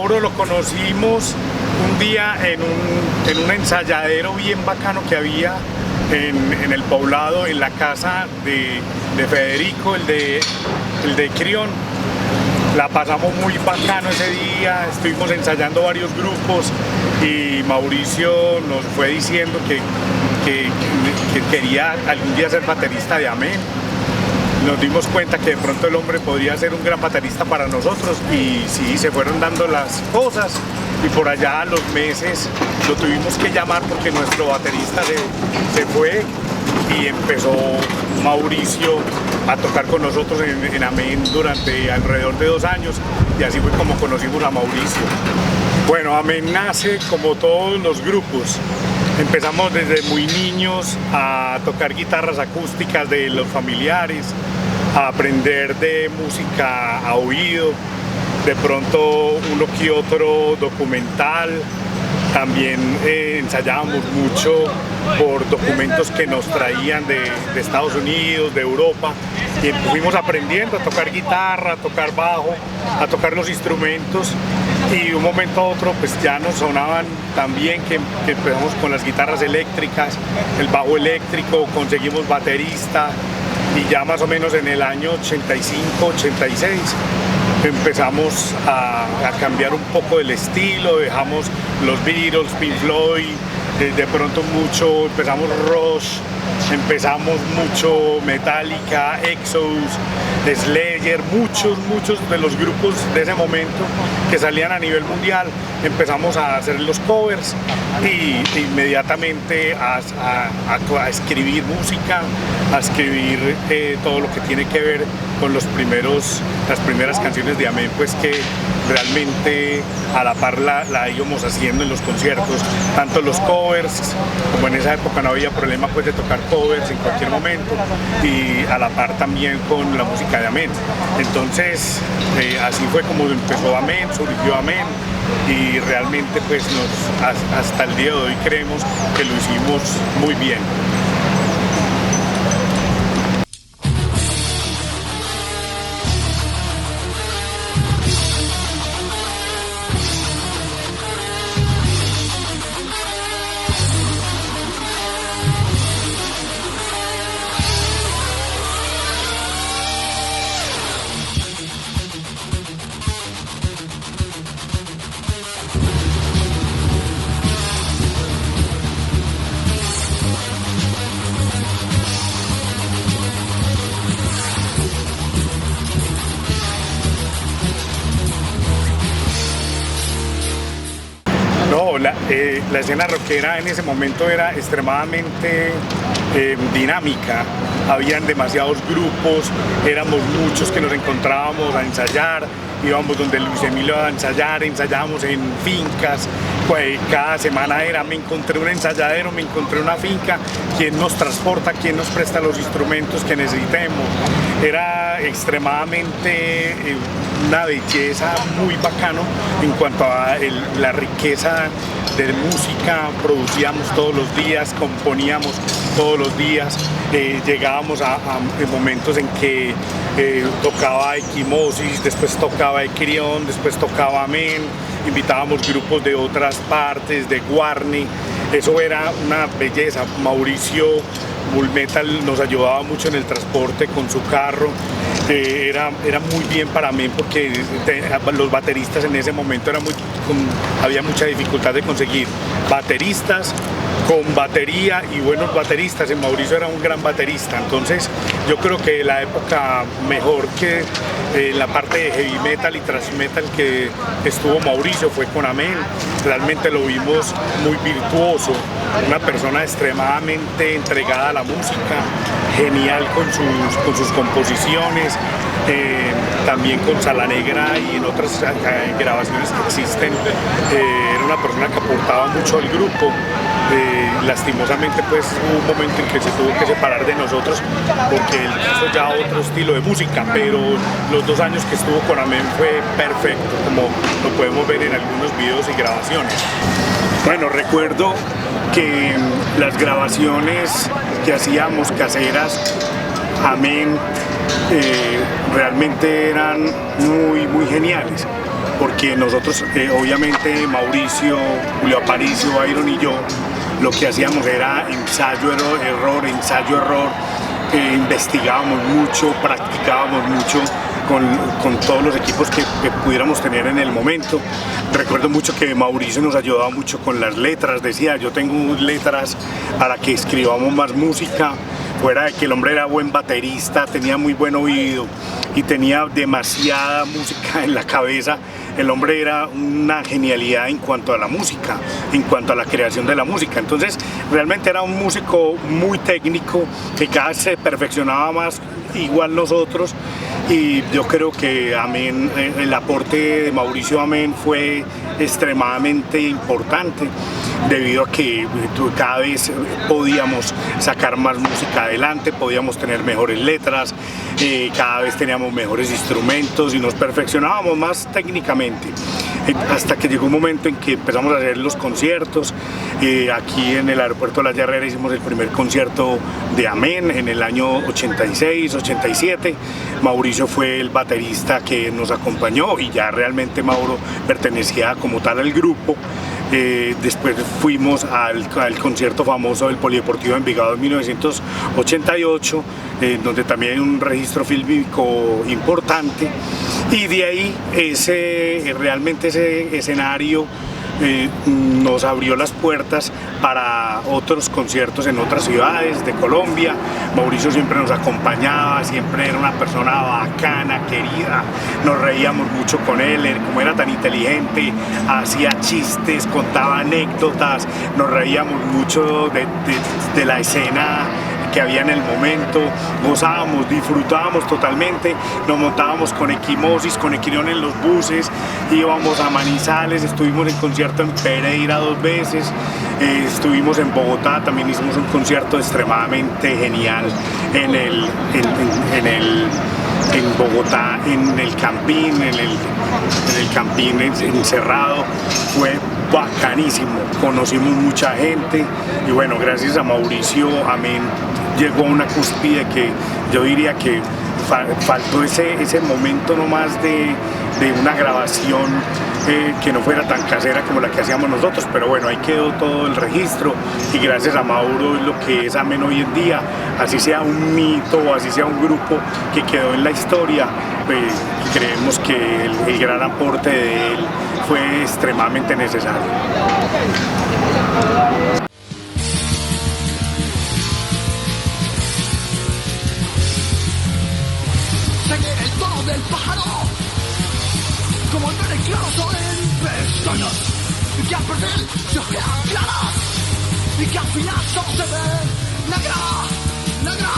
Mauro lo conocimos un día en un ensayadero bien bacano que había en el poblado, en la casa de Federico, el de Crión. La pasamos muy bacano ese día, estuvimos ensayando varios grupos y Mauricio nos fue diciendo que quería algún día ser baterista de Amén. Nos dimos cuenta que de pronto el hombre podría ser un gran baterista para nosotros y sí, se fueron dando las cosas y por allá a los meses lo tuvimos que llamar porque nuestro baterista se fue y empezó Mauricio a tocar con nosotros en Amén durante alrededor de 2 años y así fue como conocimos a Mauricio. Bueno, Amén nace como todos los grupos. Empezamos desde muy niños a tocar guitarras acústicas de los familiares, a aprender de música a oído, de pronto uno que otro documental. También ensayábamos mucho por documentos que nos traían de Estados Unidos, de Europa, y fuimos aprendiendo a tocar guitarra, a tocar bajo, a tocar los instrumentos, y de un momento a otro pues ya nos sonaban tan bien que empezamos con las guitarras eléctricas, el bajo eléctrico, conseguimos baterista, y ya más o menos en el año 85, 86 empezamos a cambiar un poco el estilo, dejamos los Beatles, Pink Floyd, de pronto empezamos Rush, empezamos mucho Metallica, Exodus, Slayer, muchos de los grupos de ese momento que salían a nivel mundial, empezamos a hacer los covers y inmediatamente a escribir música, a escribir todo lo que tiene que ver con las primeras canciones de Amén, pues que realmente a la par la íbamos haciendo en los conciertos, tanto los covers, como en esa época no había problema pues de tocar covers en cualquier momento, y a la par también con la música de Amén. Entonces así fue como empezó Amén, surgió Amén, y realmente pues hasta el día de hoy creemos que lo hicimos muy bien. No, la escena rockera en ese momento era extremadamente dinámica, habían demasiados grupos, éramos muchos que nos encontrábamos a ensayar, íbamos donde Luis Emilio a ensayar, ensayábamos en fincas, cada semana me encontré un ensayadero, me encontré una finca, quién nos transporta, quién nos presta los instrumentos que necesitemos. Era extremadamente una belleza muy bacano en cuanto a la riqueza de música, producíamos todos los días, componíamos todos los días, llegábamos a momentos en que tocaba Equimosis, después tocaba Crión, después tocaba Amén, invitábamos grupos de otras partes, de Guarni, eso era una belleza. Mauricio Bull Metal nos ayudaba mucho en el transporte con su carro, era muy bien para mí porque los bateristas en ese momento había mucha dificultad de conseguir bateristas con batería y buenos bateristas. Mauricio era un gran baterista, entonces yo creo que la época mejor que la parte de heavy metal y thrash metal que estuvo Mauricio fue con Amén. Realmente lo vimos muy virtuoso, una persona extremadamente entregada a la música, genial con sus composiciones, también con Sala Negra y en otras grabaciones que existen. Era una persona que aportaba mucho al grupo. Lastimosamente pues hubo un momento en que se tuvo que separar de nosotros porque él hizo ya otro estilo de música, pero los 2 años que estuvo con Amén fue perfecto, como lo podemos ver en algunos videos y grabaciones. Bueno, recuerdo que las grabaciones que hacíamos caseras, Amén, realmente eran muy geniales, porque nosotros, obviamente Mauricio, Julio Aparicio, Byron y yo, lo que hacíamos era ensayo-error, ensayo-error, investigábamos mucho, practicábamos mucho con todos los equipos que pudiéramos tener en el momento. Recuerdo mucho que Mauricio nos ayudaba mucho con las letras, decía yo tengo letras para que escribamos más música, fuera de que el hombre era buen baterista, tenía muy buen oído y tenía demasiada música en la cabeza. El hombre era una genialidad en cuanto a la música, en cuanto a la creación de la música. Entonces, realmente era un músico muy técnico que cada vez se perfeccionaba más, igual nosotros. Y yo creo que Amén, el aporte de Mauricio Amén fue extremadamente importante, debido a que cada vez podíamos sacar más música adelante, podíamos tener mejores letras, cada vez teníamos mejores instrumentos y nos perfeccionábamos más técnicamente, hasta que llegó un momento en que empezamos a hacer los conciertos. Aquí en el aeropuerto de La Herrera hicimos el primer concierto de Amén en el año 86, 87. Mauricio fue el baterista que nos acompañó y ya realmente Mauro pertenecía como tal al grupo. Después fuimos al concierto famoso del Polideportivo de Envigado en 1988, donde también hay un registro fílmico importante, y de ahí realmente ese escenario nos abrió las puertas para otros conciertos en otras ciudades de Colombia. Mauricio siempre nos acompañaba, siempre era una persona bacana, querida, nos reíamos mucho con él, como era tan inteligente, hacía chistes, contaba anécdotas, nos reíamos mucho de la escena que había en el momento, gozábamos, disfrutábamos totalmente, nos montábamos con Equimosis, con Equirión en los buses, íbamos a Manizales, estuvimos en concierto en Pereira 2 veces, estuvimos en Bogotá, también hicimos un concierto extremadamente genial en Bogotá, en el Campín, en el Campín encerrado. Fue bacanísimo, conocimos mucha gente y bueno, gracias a Mauricio Amén llegó a una cúspide que yo diría que faltó ese momento nomás de una grabación que no fuera tan casera como la que hacíamos nosotros, pero bueno, ahí quedó todo el registro y gracias a Mauro es lo que es Amén hoy en día, así sea un mito o así sea un grupo que quedó en la historia, pues creemos que el gran aporte de él fue extremadamente necesario. Seguir el tono del pájaro, como el verde claro sobre pestañas, y que al perfil se ojean claras, y que al final solo se ve negra, negra.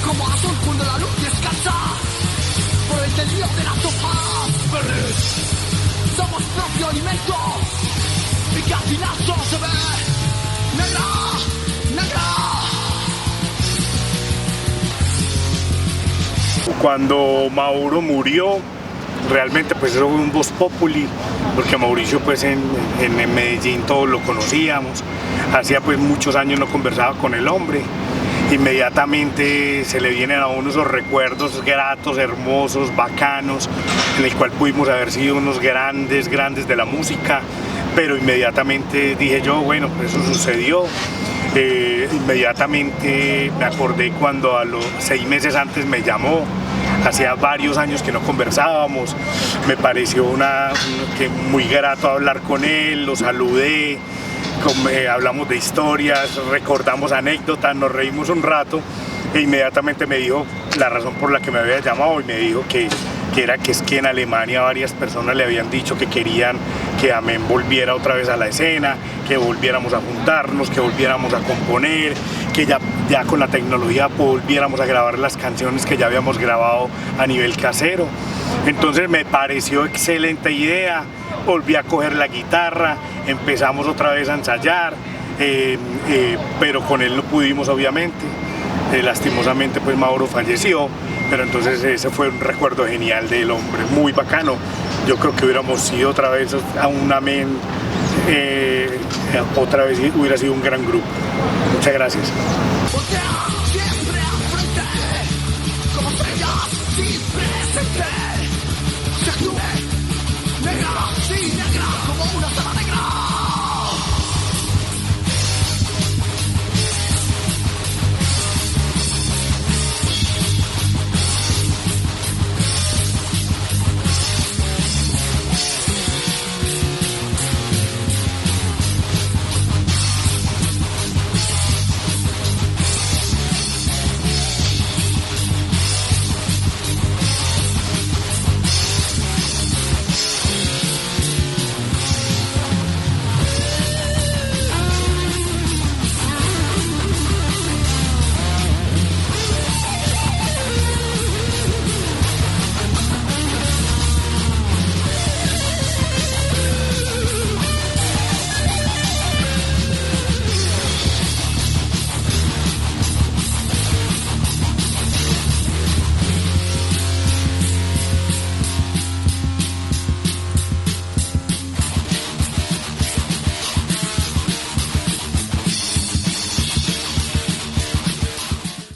Como azul cuando la luz descansa por el delirio de las hojas verdes. Somos propio alimento, y que al final solo se ve negra, negra. Cuando Mauro murió, realmente pues eso fue un voz populi, porque Mauricio pues en Medellín todos lo conocíamos, hacía pues muchos años no conversaba con el hombre, inmediatamente se le vienen a uno esos recuerdos gratos, hermosos, bacanos, en el cual pudimos haber sido unos grandes de la música, pero inmediatamente dije yo, bueno, pues eso sucedió. Inmediatamente me acordé cuando a los 6 meses antes me llamó, hacía varios años que no conversábamos, me pareció que muy grato hablar con él, lo saludé, hablamos de historias, recordamos anécdotas, nos reímos un rato e inmediatamente me dijo la razón por la que me había llamado y me dijo que es que en Alemania varias personas le habían dicho que querían que Amén volviera otra vez a la escena, que volviéramos a juntarnos, que volviéramos a componer, que ya con la tecnología volviéramos a grabar las canciones que ya habíamos grabado a nivel casero. Entonces me pareció excelente idea, volví a coger la guitarra, empezamos otra vez a ensayar, pero con él no pudimos obviamente. Lastimosamente pues Mauro falleció, pero entonces ese fue un recuerdo genial del hombre, muy bacano. Yo creo que hubiéramos ido otra vez a un Amén, otra vez hubiera sido un gran grupo. Muchas gracias.